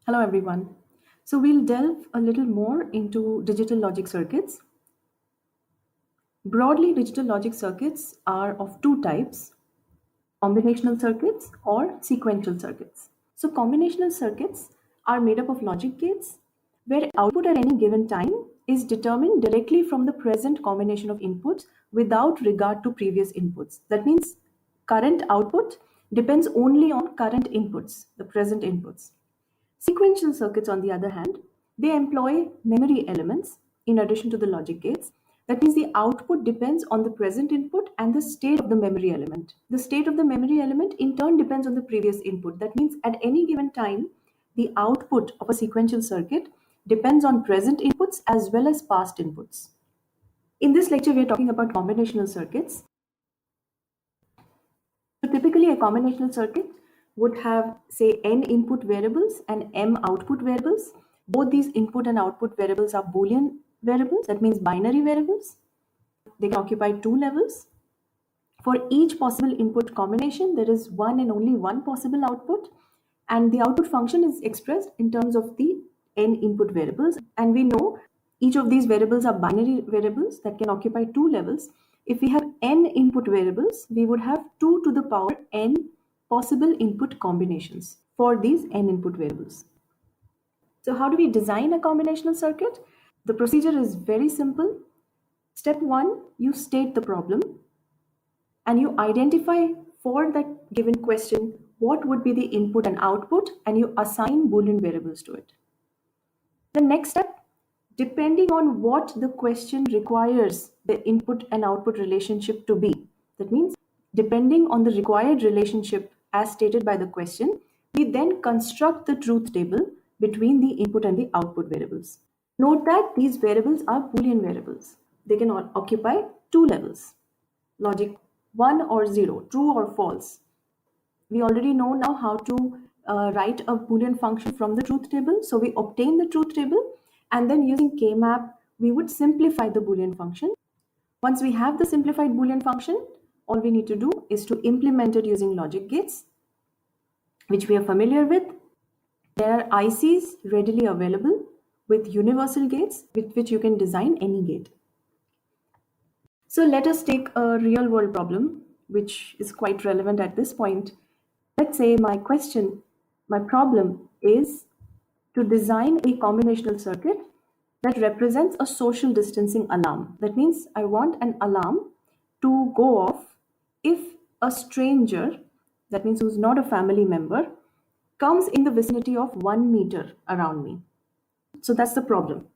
Hello everyone. So we'll delve a little more into digital logic circuits. Broadly, digital logic circuits are of two types: combinational circuits or sequential circuits. So combinational circuits are made up of logic gates where output at any given time is determined directly from the present combination of inputs without regard to previous inputs. That means current output depends only on current inputs, the present inputs. Sequential circuits, on the other hand, they employ memory elements in addition to the logic gates. That means the output depends on the present input and the state of the memory element. The state of the memory element in turn depends on the previous input. That means at any given time, the output of a sequential circuit depends on present inputs as well as past inputs. In this lecture, we are talking about combinational circuits. So typically, a combinational circuit would have, say, n input variables and m output variables. Both these input and output variables are Boolean variables, that means binary variables. They can occupy two levels. For each possible input combination, there is one and only one possible output, and the output function is expressed in terms of the n input variables. And we know each of these variables are binary variables that can occupy two levels. If we have n input variables, we would have 2 to the power n possible input combinations for these n input variables. So how do we design a combinational circuit? The procedure is very simple. Step 1, you state the problem and you identify for that given question what would be the input and output, and you assign Boolean variables to it. The next step, depending on what the question requires the input and output relationship to be, that means depending on the required relationship as stated by the question, we then construct the truth table between the input and the output variables. Note that these variables are Boolean variables. They can occupy two levels: logic 1 or 0, true or false. We already know now how to write a Boolean function from the truth table. So we obtain the truth table, and then using K-map, we would simplify the Boolean function. Once we have the simplified Boolean function, all we need to do is to implement it using logic gates, which we are familiar with. There are ICs readily available with universal gates with which you can design any gate. So let us take a real world problem, which is quite relevant at this point. Let's say my problem is to design a combinational circuit that represents a social distancing alarm. That means I want an alarm to go off if a stranger, that means who's not a family member, comes in the vicinity of 1 meter around me. So that's the problem.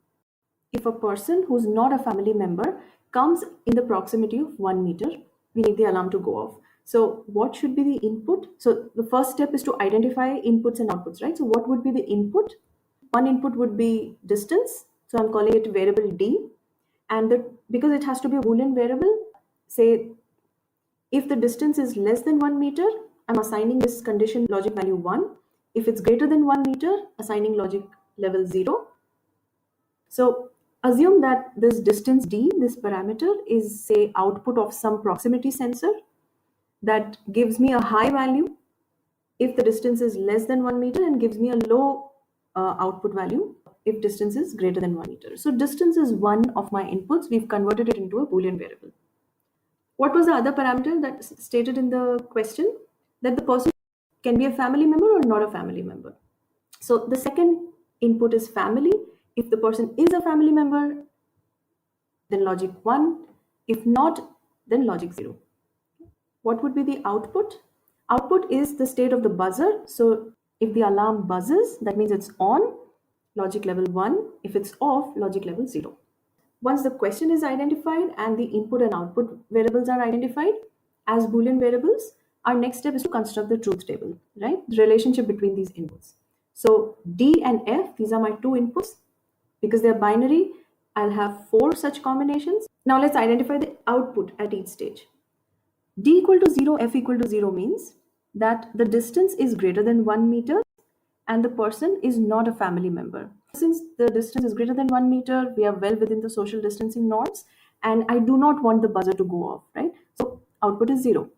If a person who's not a family member comes in the proximity of 1 meter, we need the alarm to go off. So what should be the input? So the first step is to identify inputs and outputs, right? So what would be the input? One input would be distance. So I'm calling it variable D. And because it has to be a Boolean variable, say if the distance is less than 1 meter, I'm assigning this condition logic value 1. If it's greater than 1 meter, assigning logic level 0. So assume that this distance D, this parameter, is, say, output of some proximity sensor that gives me a high value if the distance is less than 1 meter, and gives me a low output value if distance is greater than 1 meter. So distance is one of my inputs. We've converted it into a Boolean variable. What was the other parameter that stated in the question? That the person can be a family member or not a family member. So the second input is family. If the person is a family member, then logic 1. If not, then logic 0. What would be the output? Output is the state of the buzzer. So if the alarm buzzes, that means it's on, logic level 1. If it's off, logic level 0. Once the question is identified and the input and output variables are identified as Boolean variables, our next step is to construct the truth table, right? The relationship between these inputs. So D and F, these are my two inputs. Because they're binary, I'll have 4 such combinations. Now let's identify the output at each stage. D equal to 0, F equal to 0 means that the distance is greater than 1 meter and the person is not a family member. Since the distance is greater than 1 meter, we are well within the social distancing norms, and I do not want the buzzer to go off, right? So output is 0.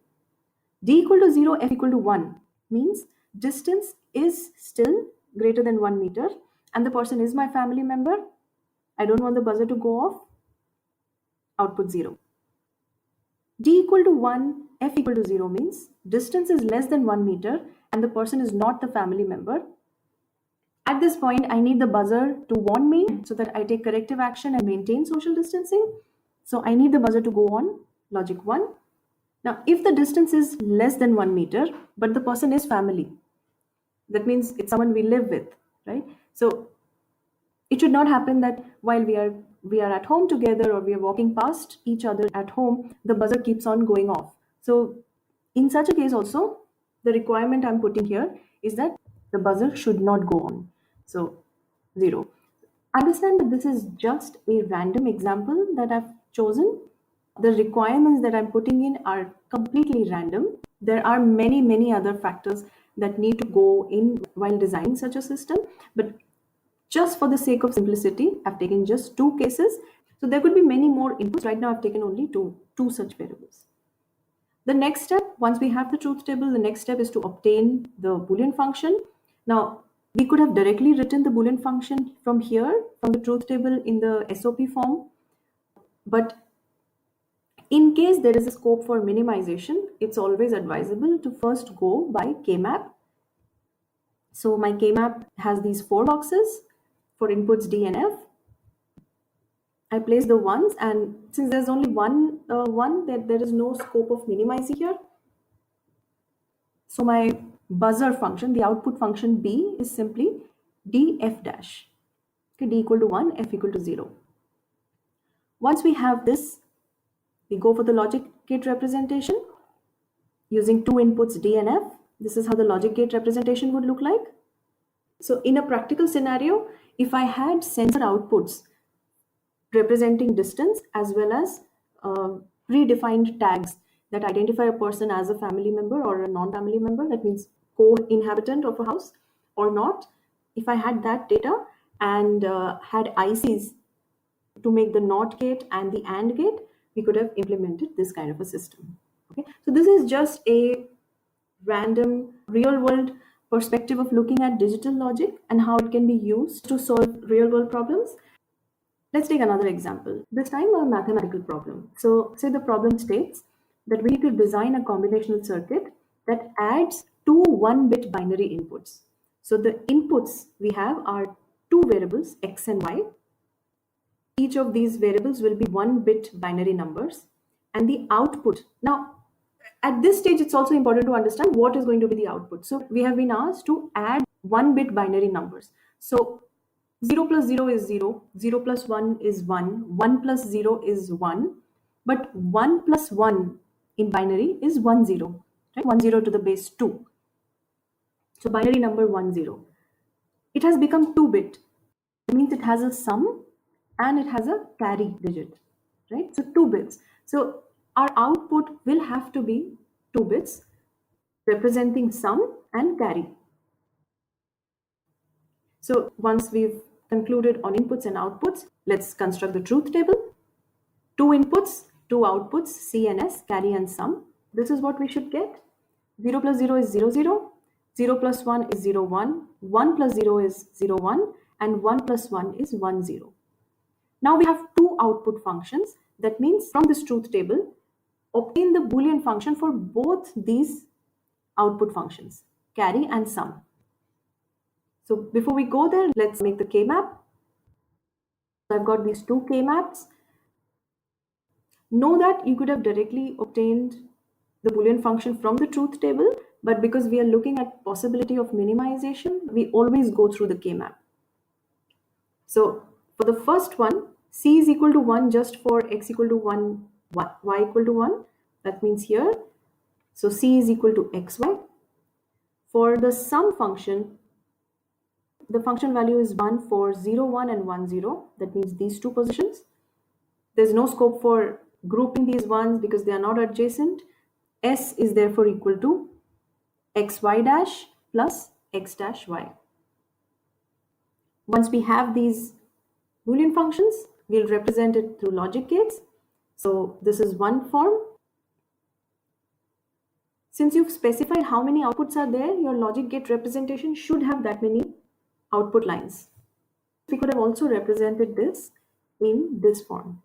D equal to 0, F equal to 1 means distance is still greater than 1 meter and the person is my family member, I don't want the buzzer to go off, output 0. D equal to 1, F equal to 0 means distance is less than 1 meter and the person is not the family member. At this point, I need the buzzer to warn me so that I take corrective action and maintain social distancing. So I need the buzzer to go on, logic 1. Now, if the distance is less than 1 meter, but the person is family, that means it's someone we live with, right? So it should not happen that while we are at home together or we are walking past each other at home, the buzzer keeps on going off. So in such a case also, the requirement I'm putting here is that the buzzer should not go on. So 0. Understand that this is just a random example that I've chosen. The requirements that I'm putting in are completely random. There are many other factors that need to go in while designing such a system, but just for the sake of simplicity, I've taken just 2 cases. So there could be many more inputs. Right now, I've taken only two such variables. The next step, once we have the truth table, the next step is to obtain the Boolean function. Now, we could have directly written the Boolean function from here, from the truth table in the SOP form. But in case there is a scope for minimization, it's always advisable to first go by K-map. So my K-map has these 4 boxes for inputs D and F. I place the ones, and since there's only one, there is no scope of minimizing here. So my buzzer function, the output function B, is simply df dash. Okay, D equal to 1, F equal to 0. Once we have this, we go for the logic gate representation using 2 inputs D and F. This is how the logic gate representation would look like. So in a practical scenario, if I had sensor outputs representing distance as well as predefined tags that identify a person as a family member or a non-family member, that means co-inhabitant of a house or not. If I had that data and had ICs to make the NOT gate and the AND gate, we could have implemented this kind of a system. Okay, so this is just a random real-world perspective of looking at digital logic and how it can be used to solve real-world problems. Let's take another example, this time a mathematical problem. So say the problem states that we need to design a combinational circuit that adds 2 1-bit binary inputs. So the inputs we have are 2 variables, x and y. Each of these variables will be 1-bit binary numbers, and the output. Now, at this stage, it's also important to understand what is going to be the output. So we have been asked to add 1-bit binary numbers. So 0 plus 0 is 0, 0 plus 1 is 1, 1 plus 0 is 1, but 1 plus 1 in binary is 1 0, right? 1 0 to the base 2. So binary number 1 0. It has become 2-bit. That means it has a sum and it has a carry digit, right? So 2 bits. So our output will have to be 2 bits representing sum and carry. So once we've concluded on inputs and outputs, let's construct the truth table. 2 inputs, 2 outputs, C and S, carry and sum. This is what we should get. 0 plus 0 is 0 0, 0 plus 1 is 0 1, 1 plus 0 is 0 1, and 1 plus 1 is 1 0. Now we have 2 output functions. That means from this truth table, obtain the Boolean function for both these output functions, carry and sum. So before we go there, let's make the K-map. So I've got these 2 K-maps. Know that you could have directly obtained the Boolean function from the truth table, but because we are looking at possibility of minimization, we always go through the K-map. So for the first one, C is equal to 1 just for x equal to 1, y equal to 1. That means here, so C is equal to xy. For the sum function, the function value is 1 for 0 1 and 1 0. That means these 2 positions. There's no scope for grouping these ones because they are not adjacent. S is therefore equal to xy dash plus x dash y. Once we have these Boolean functions, we'll represent it through logic gates. So this is one form. Since you've specified how many outputs are there, your logic gate representation should have that many output lines. We could have also represented this in this form,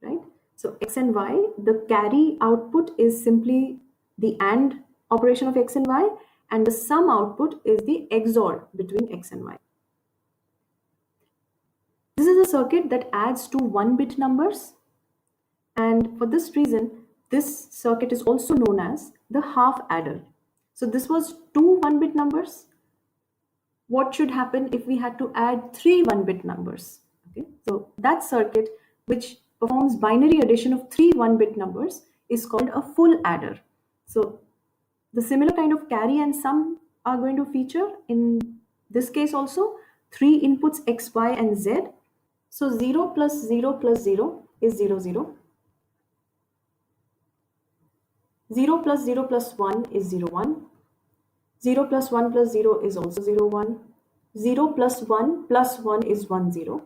right? So x and y, the carry output is simply the AND operation of x and y, and the sum output is the XOR between x and y. This is a circuit that adds two 1-bit numbers, and for this reason, this circuit is also known as the half adder. So this was two 1-bit numbers. What should happen if we had to add three 1-bit numbers? Okay, so that circuit which performs binary addition of three 1-bit numbers is called a full adder. So the similar kind of carry and sum are going to feature in this case also. Three inputs x, y, and z. So 0 plus 0 plus 0 is 0, 0. 0 plus 0 plus 1 is 0, 1. 0 plus 1 plus 0 is also 0, 1. 0 plus 1 is 1, 0.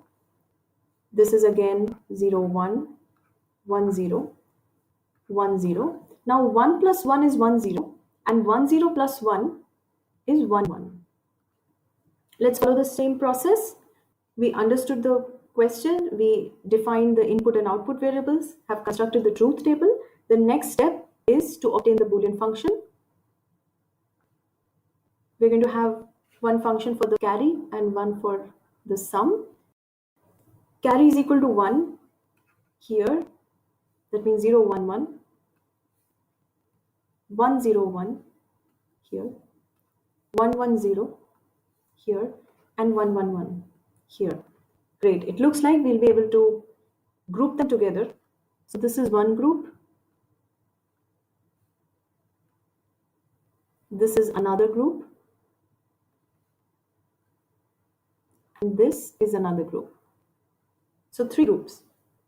This is again 0, 1, 1, 0, 1, 0. Now 1 plus 1 is 1, 0, and 1, 0 plus 1 is 1, 1. Let's follow the same process. We understood the question, we defined the input and output variables, have constructed the truth table. The next step is to obtain the Boolean function. We're going to have one function for the carry and one for the sum. Carry is equal to 1 here, that means 0, 1, 1. 1, 0, 1 here, 1, 1, 0 here, and 1, 1, 1 here. Great. It looks like we'll be able to group them together. So this is one group. This is another group. And this is another group. So three groups.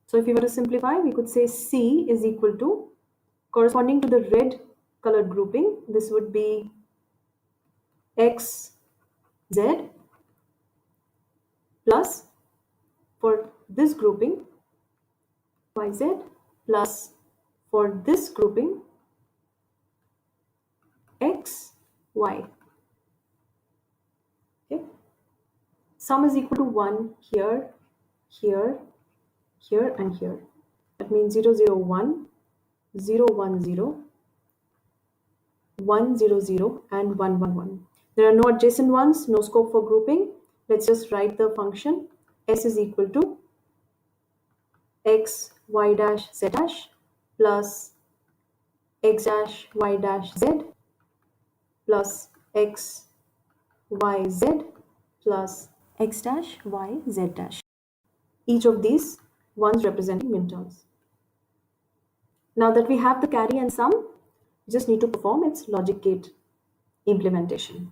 So if we were to simplify, we could say C is equal to, corresponding to the red colored grouping, this would be X, Z, plus for this grouping YZ, plus for this grouping X, Y. Okay. Sum is equal to 1 here, here, here, and here. That means 0, 0, 1, 0, 1, 0, 1, 0, 0, and 1, 1, 1. There are no adjacent ones, no scope for grouping. Let's just write the function. S is equal to x y dash z dash plus x dash y dash z plus x y z plus x dash y z dash. Each of these ones representing minterms. Now that we have the carry and sum, we just need to perform its logic gate implementation.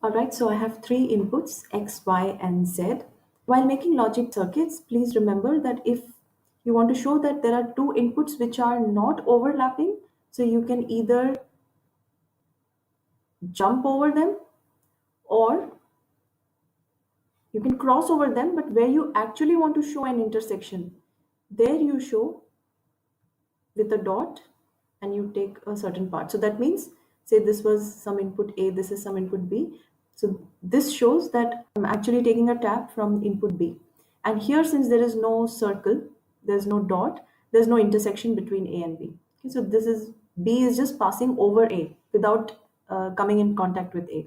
Alright, so I have three inputs x, y, and z. While making logic circuits, please remember that if you want to show that there are two inputs which are not overlapping, so you can either jump over them or you can cross over them, but where you actually want to show an intersection, there you show with a dot and you take a certain part. So that means, say this was some input A, this is some input B. So this shows that I'm actually taking a tab from input B. And here, since there is no circle, there's no dot, there's no intersection between A and B. Okay, so this is, B is just passing over A without coming in contact with A.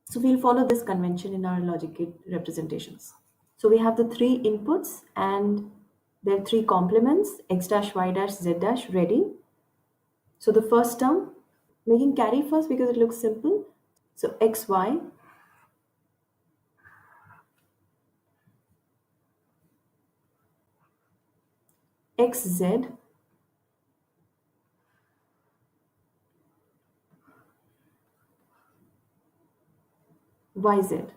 So we'll follow this convention in our logic gate representations. So we have the three inputs and their three complements, x dash, y dash, z dash, ready. So the first term, making carry first because it looks simple. So xy, xz, yz.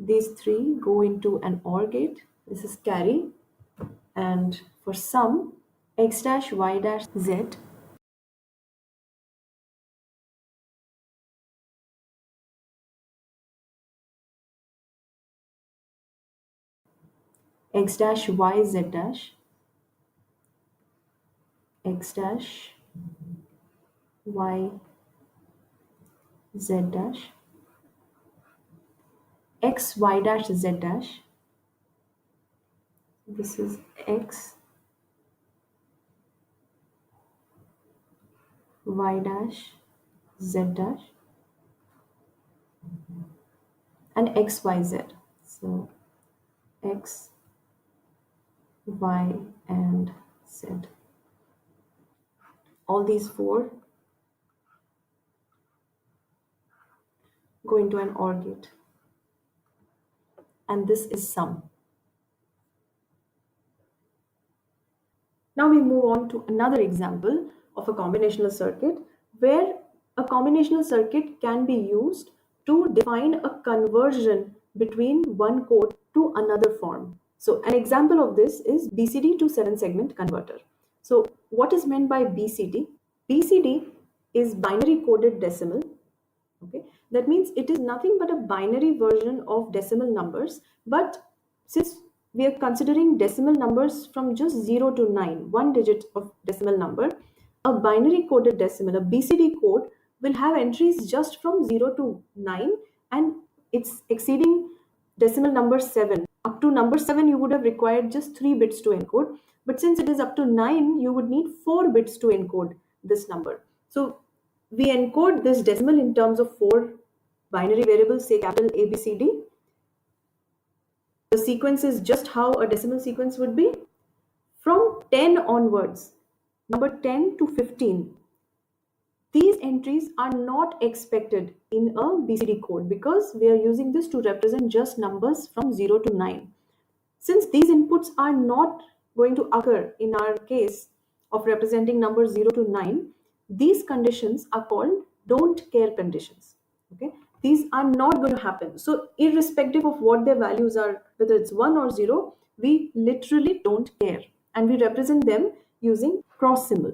These three go into an OR gate. This is carry. And for sum, x dash, y dash, z. x dash y z dash, x dash y z dash, x y dash z dash. This is x y dash z dash and x y z. So x y and z. All these four go into an OR gate, and this is sum. Now we move on to another example of a combinational circuit where a combinational circuit can be used to define a conversion between one code to another form. So an example of this is BCD to 7-segment converter. So what is meant by BCD? BCD is binary coded decimal. Okay, that means it is nothing but a binary version of decimal numbers, but since we are considering decimal numbers from just 0 to 9, one digit of decimal number, a binary coded decimal, a BCD code, will have entries just from 0 to 9, and it's exceeding decimal number 7. Up to number 7 you would have required just 3 bits to encode, but since it is up to 9 you would need 4 bits to encode this number. So we encode this decimal in terms of 4 binary variables, say capital A, B, C, D. The sequence is just how a decimal sequence would be. From 10 onwards, number 10 to 15, these entries are not expected in a BCD code because we are using this to represent just numbers from 0 to 9. Since these inputs are not going to occur in our case of representing numbers 0 to 9, these conditions are called don't care conditions. Okay, these are not going to happen. So irrespective of what their values are, whether it's 1 or 0, we literally don't care, and we represent them using cross symbol.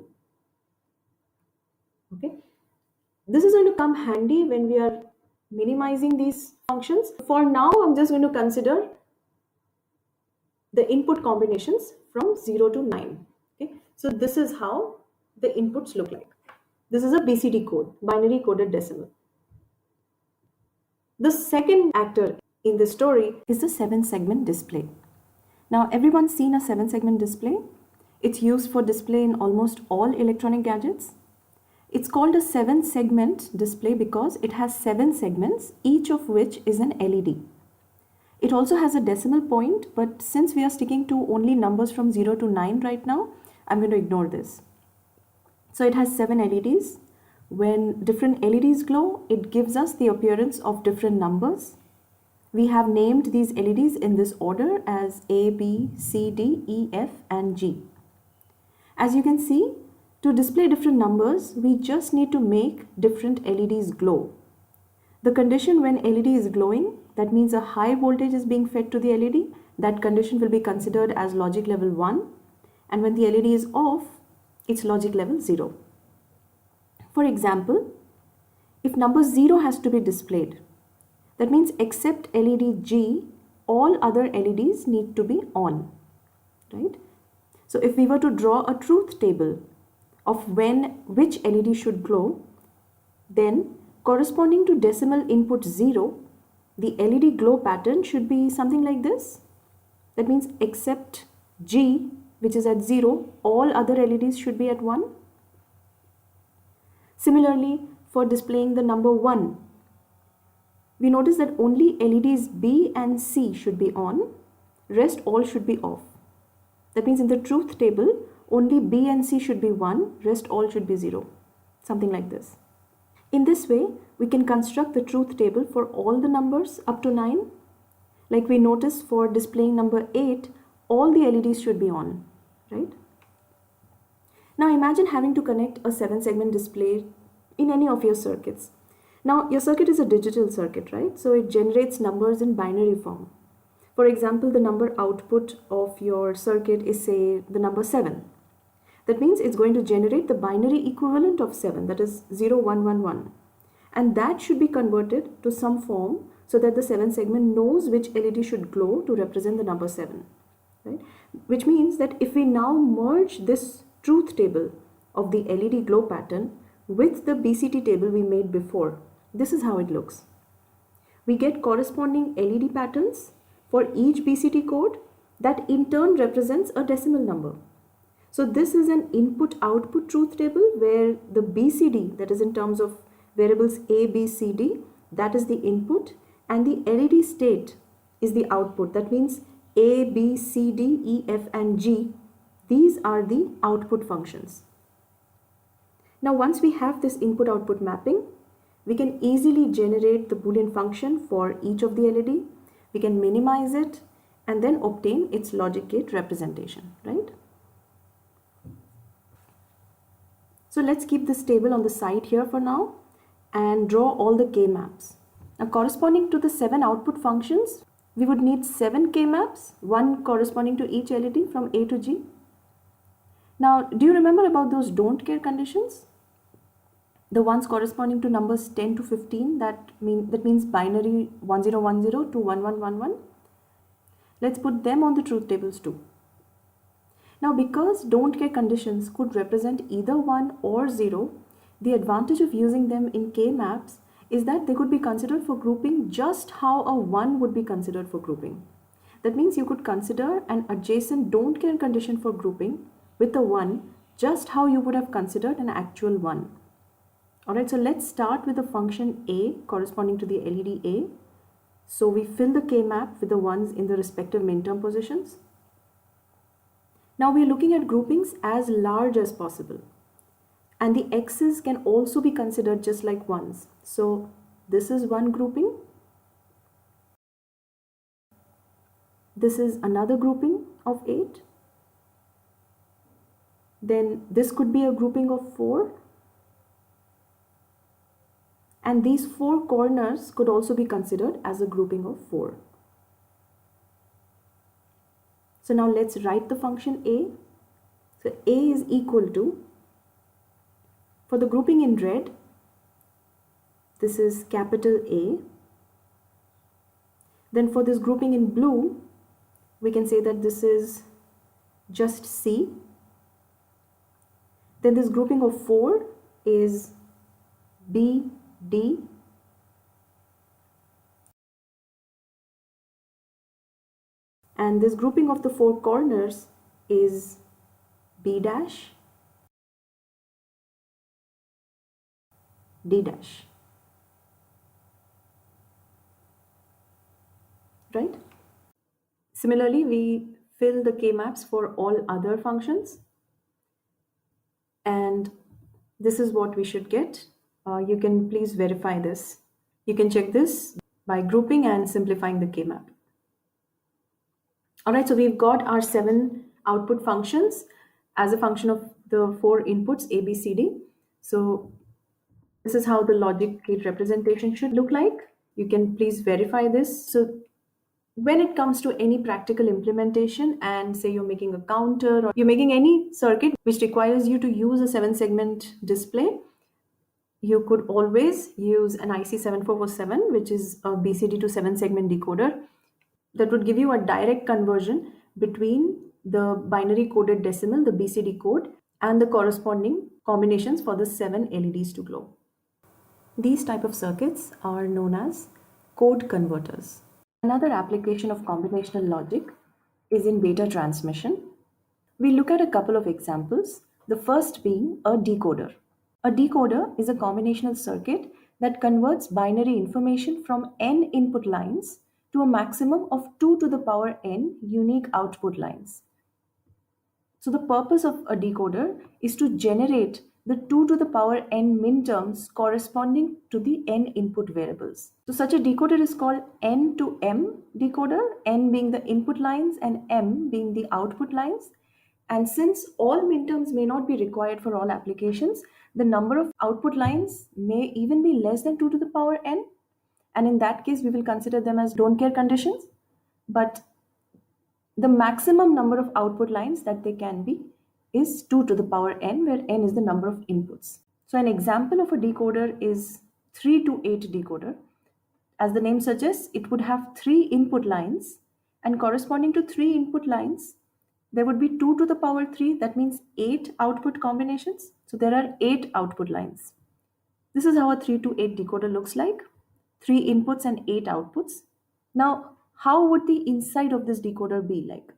Okay, this is going to come handy when we are minimizing these functions. For now, I'm just going to consider the input combinations from 0 to 9. Okay, so this is how the inputs look like. This is a BCD code, binary coded decimal. The second actor in the story is the 7-segment display. Now everyone's seen a 7-segment display. It's used for display in almost all electronic gadgets. It's called a 7-segment display because it has 7 segments, each of which is an LED. It also has a decimal point, but since we are sticking to only numbers from 0 to 9 right now, I'm going to ignore this. So it has 7 LEDs. When different LEDs glow, it gives us the appearance of different numbers. We have named these LEDs in this order as A, B, C, D, E, F, and G. As you can see, to display different numbers, we just need to make different LEDs glow. The condition when LED is glowing, that means a high voltage is being fed to the LED. That condition will be considered as logic level 1. And when the LED is off, it's logic level 0. For example, if number 0 has to be displayed, that means except LED G, all other LEDs need to be on, right? So if we were to draw a truth table of which LED should glow, then corresponding to decimal input 0, the LED glow pattern should be something like this. That means except G, which is at 0, all other LEDs should be at 1. Similarly, for displaying the number 1, we notice that only LEDs B and C should be on, rest all should be off. That means in the truth table, only B and C should be 1, rest all should be 0. Something like this. In this way, we can construct the truth table for all the numbers up to 9. Like we notice for displaying number 8, all the LEDs should be on, right? Now imagine having to connect a 7-segment display in any of your circuits. Now your circuit is a digital circuit, right? So it generates numbers in binary form. For example, the number output of your circuit is, say, the number 7. That means it's going to generate the binary equivalent of 7, that is 0, 1, 1, 1. And that should be converted to some form so that the 7 segment knows which LED should glow to represent the number 7. right? Which means that if we now merge this truth table of the LED glow pattern with the BCT table we made before, this is how it looks. We get corresponding LED patterns for each BCT code that in turn represents a decimal number. So this is an input-output truth table where the BCD, that is in terms of variables A, B, C, D, that is the input, and the LED state is the output. That means A, B, C, D, E, F, and G, these are the output functions. Now once we have this input-output mapping, we can easily generate the Boolean function for each of the LED. We can minimize it and then obtain its logic gate representation, right? So let's keep this table on the side here for now and draw all the K-maps. Now corresponding to the 7 output functions, we would need 7 K-maps, one corresponding to each LED from A to G. Now, do you remember about those don't care conditions? The ones corresponding to numbers 10 to 15, that means binary 1010 to 1111. Let's put them on the truth tables too. Now because don't care conditions could represent either 1 or 0, the advantage of using them in K-maps is that they could be considered for grouping just how a 1 would be considered for grouping. That means you could consider an adjacent don't care condition for grouping with a 1 just how you would have considered an actual 1. Alright, so let's start with the function A corresponding to the LED A. So we fill the K-map with the 1s in the respective minterm positions. Now we are looking at groupings as large as possible. And the X's can also be considered just like 1s. So this is one grouping. This is another grouping of 8. Then this could be a grouping of 4. And these 4 corners could also be considered as a grouping of 4. So now let's write the function A. So A is equal to, for the grouping in red, this is capital A. Then for this grouping in blue, we can say that this is just C. Then this grouping of 4 is B, D. And this grouping of the 4 corners is B dash, D dash. Right? Similarly, we fill the K-maps for all other functions. And this is what we should get. You can please verify this. You can check this by grouping and simplifying the K-map. Alright, so we've got our 7 output functions as a function of the 4 inputs A, B, C, D. So this is how the logic gate representation should look like. You can please verify this. So when it comes to any practical implementation and say you're making a counter or you're making any circuit which requires you to use a 7-segment display, you could always use an IC7447, which is a BCD to 7-segment decoder that would give you a direct conversion between the binary coded decimal, the BCD code, and the corresponding combinations for the 7 LEDs to glow. These type of circuits are known as code converters. Another application of combinational logic is in data transmission. We look at a couple of examples, the first being a decoder. A decoder is a combinational circuit that converts binary information from n input lines to a maximum of 2 to the power n unique output lines. So the purpose of a decoder is to generate the 2 to the power n minterms corresponding to the n input variables. So such a decoder is called n to m decoder, n being the input lines and m being the output lines. And since all minterms may not be required for all applications, the number of output lines may even be less than 2 to the power n. And in that case, we will consider them as don't care conditions. But the maximum number of output lines that they can be is 2 to the power n, where n is the number of inputs. So an example of a decoder is 3 to 8 decoder. As the name suggests, it would have 3 input lines And corresponding to 3 input lines, there would be 2 to the power 3, that means 8 output combinations. So there are 8 output lines. This is how a 3 to 8 decoder looks like. 3 inputs and 8 outputs. Now, how would the inside of this decoder be like?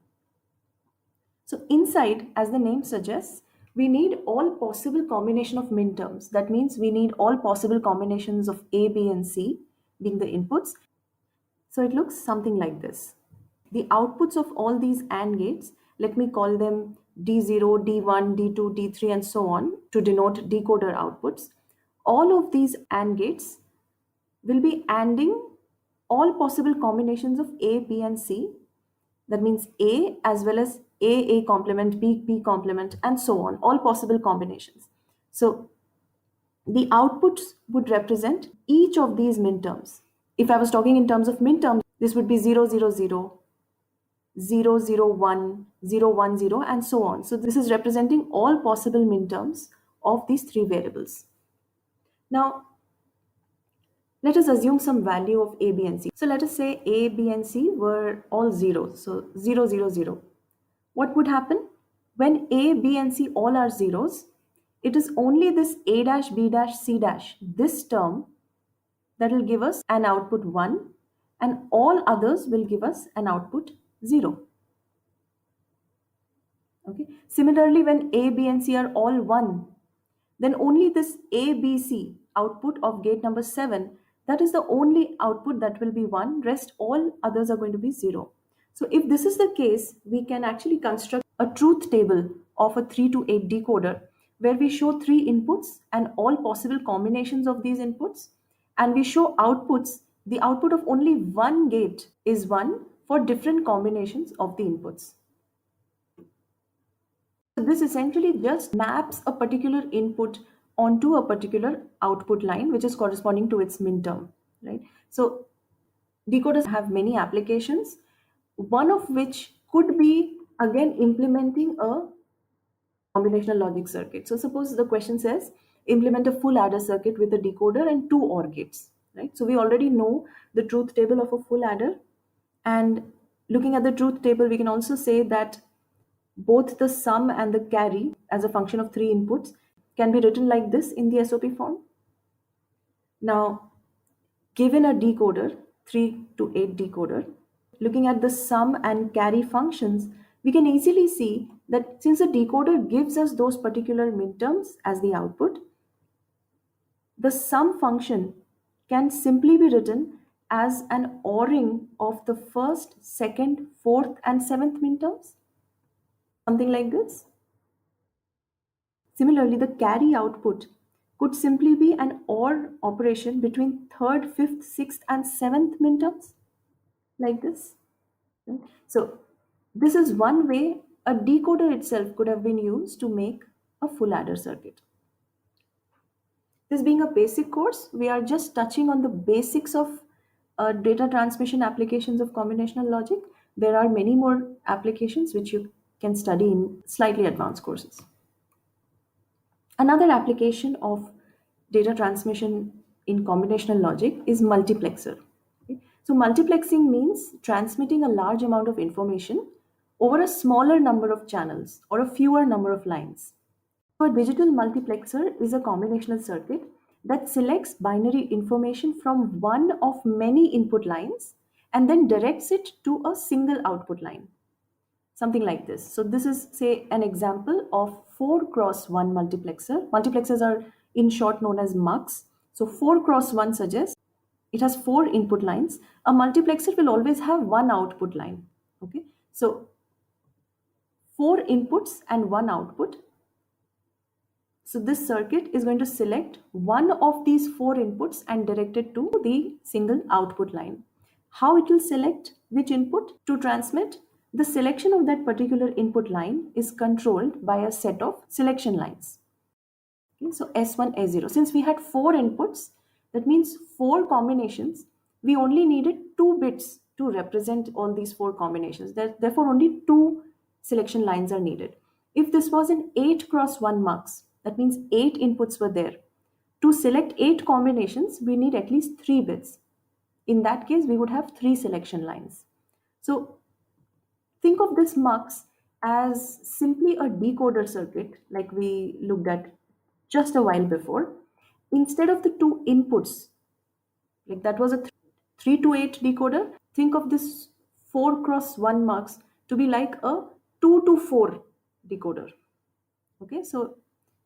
So inside, as the name suggests, we need all possible combination of minterms. That means we need all possible combinations of A, B, and C being the inputs. So it looks something like this. The outputs of all these AND gates, let me call them D0, D1, D2, D3, and so on to denote decoder outputs. All of these AND gates will be ANDing all possible combinations of A, B, and C. That means A as well as A complement, B complement, and so on, all possible combinations. So the outputs would represent each of these minterms. If I was talking in terms of minterms, this would be 0, 0, 0, 0, 0, 1, 0, 1, 0, and so on. So this is representing all possible minterms of these 3 variables. Now, let us assume some value of A, B, and C. So let us say A, B, and C were all zeros. So 0, 0, 0. What would happen? When A, B, and C all are zeros, it is only this A dash, B dash, C dash, this term, that will give us an output 1, and all others will give us an output 0. Okay. Similarly, when A, B, and C are all 1, then only this A, B, C output of gate number 7, that is the only output that will be 1. Rest all others are going to be 0. So if this is the case, we can actually construct a truth table of a 3 to 8 decoder where we show 3 inputs and all possible combinations of these inputs, and we show outputs. The output of only one gate is 1 for different combinations of the inputs. So this essentially just maps a particular input onto a particular output line, which is corresponding to its minterm, right? So decoders have many applications, one of which could be again implementing a combinational logic circuit. So suppose the question says implement a full adder circuit with a decoder and 2 OR gates, right? So we already know the truth table of a full adder, and looking at the truth table, we can also say that both the sum and the carry as a function of 3 inputs can be written like this in the SOP form. Now, given a decoder, 3 to 8 decoder, looking at the sum and carry functions, we can easily see that since the decoder gives us those particular minterms as the output, the sum function can simply be written as an ORing of the first, second, fourth, and seventh minterms. Something like this. Similarly, the carry output could simply be an OR operation between third, fifth, sixth, and seventh minterms, like this. So this is one way a decoder itself could have been used to make a full adder circuit. This being a basic course, we are just touching on the basics of data transmission applications of combinational logic. There are many more applications which you can study in slightly advanced courses. Another application of data transmission in combinational logic is multiplexer. Okay? So multiplexing means transmitting a large amount of information over a smaller number of channels or a fewer number of lines. So a digital multiplexer is a combinational circuit that selects binary information from one of many input lines and then directs it to a single output line. Something like this. So this is, say, an example of 4x1 multiplexer. Multiplexers are in short known as MUX. So 4x1 suggests it has 4 input lines. A multiplexer will always have one output line. Okay, so 4 inputs and 1 output. So this circuit is going to select one of these 4 inputs and direct it to the single output line. How it will select which input to transmit? The selection of that particular input line is controlled by a set of selection lines. Okay, so S1, S0. Since we had 4 inputs, that means 4 combinations. We only needed 2 bits to represent all these 4 combinations. Therefore, only 2 selection lines are needed. If this was an 8x1 MUX, that means 8 inputs were there. To select 8 combinations, we need at least 3 bits. In that case, we would have 3 selection lines. So Think of this mux as simply a decoder circuit like we looked at just a while before. Instead of the two inputs, like that was a 3 to 8 decoder, think of this 4 cross 1 mux to be like a 2 to 4 decoder. Okay, so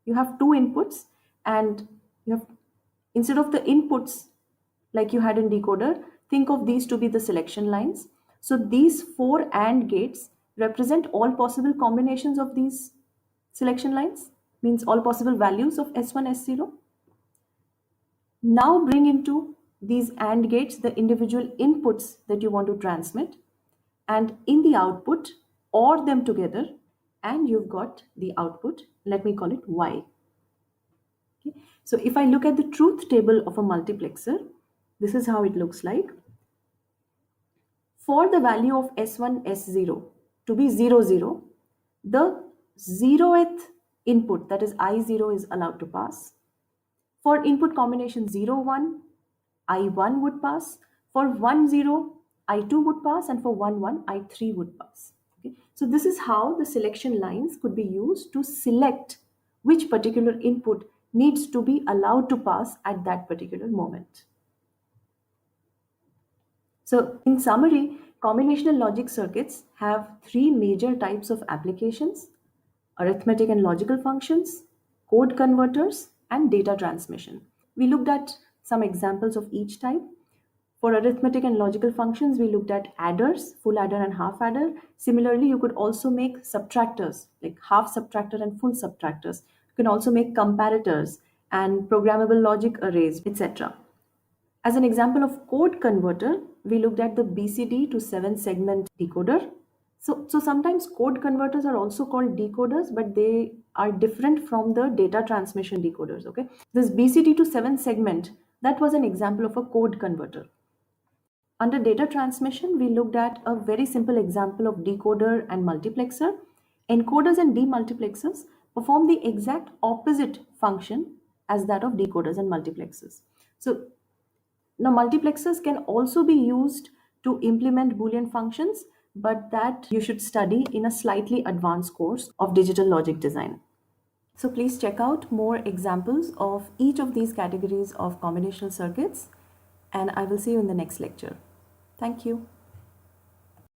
you have two inputs, and you have, instead of the inputs like you had in decoder, think of these to be the selection lines. So these four AND gates represent all possible combinations of these selection lines, means all possible values of S1, S0. Now bring into these AND gates the individual inputs that you want to transmit, and in the output, OR them together, and you've got the output. Let me call it Y. Okay. So if I look at the truth table of a multiplexer, this is how it looks like. For the value of S1, S0 to be 0, 0, the 0th input, that is I0, is allowed to pass. For input combination 0, 1, I1 would pass. For 1, 0, I2 would pass. And for 1, 1, I3 would pass. Okay. So this is how the selection lines could be used to select which particular input needs to be allowed to pass at that particular moment. So in summary, combinational logic circuits have three major types of applications: arithmetic and logical functions, code converters, and data transmission. We looked at some examples of each type. For arithmetic and logical functions, we looked at adders, full adder and half adder. Similarly, you could also make subtractors, like half subtractor and full subtractors. You can also make comparators and programmable logic arrays, etc. As an example of code converter, we looked at the BCD to 7 segment decoder. So sometimes code converters are also called decoders, but they are different from the data transmission decoders. Okay, this BCD to 7 segment, that was an example of a code converter. Under data transmission, we looked at a very simple example of decoder and multiplexer. Encoders and demultiplexers perform the exact opposite function as that of decoders and multiplexers. So now, multiplexers can also be used to implement Boolean functions, but that you should study in a slightly advanced course of digital logic design. So please check out more examples of each of these categories of combinational circuits, and I will see you in the next lecture. Thank you.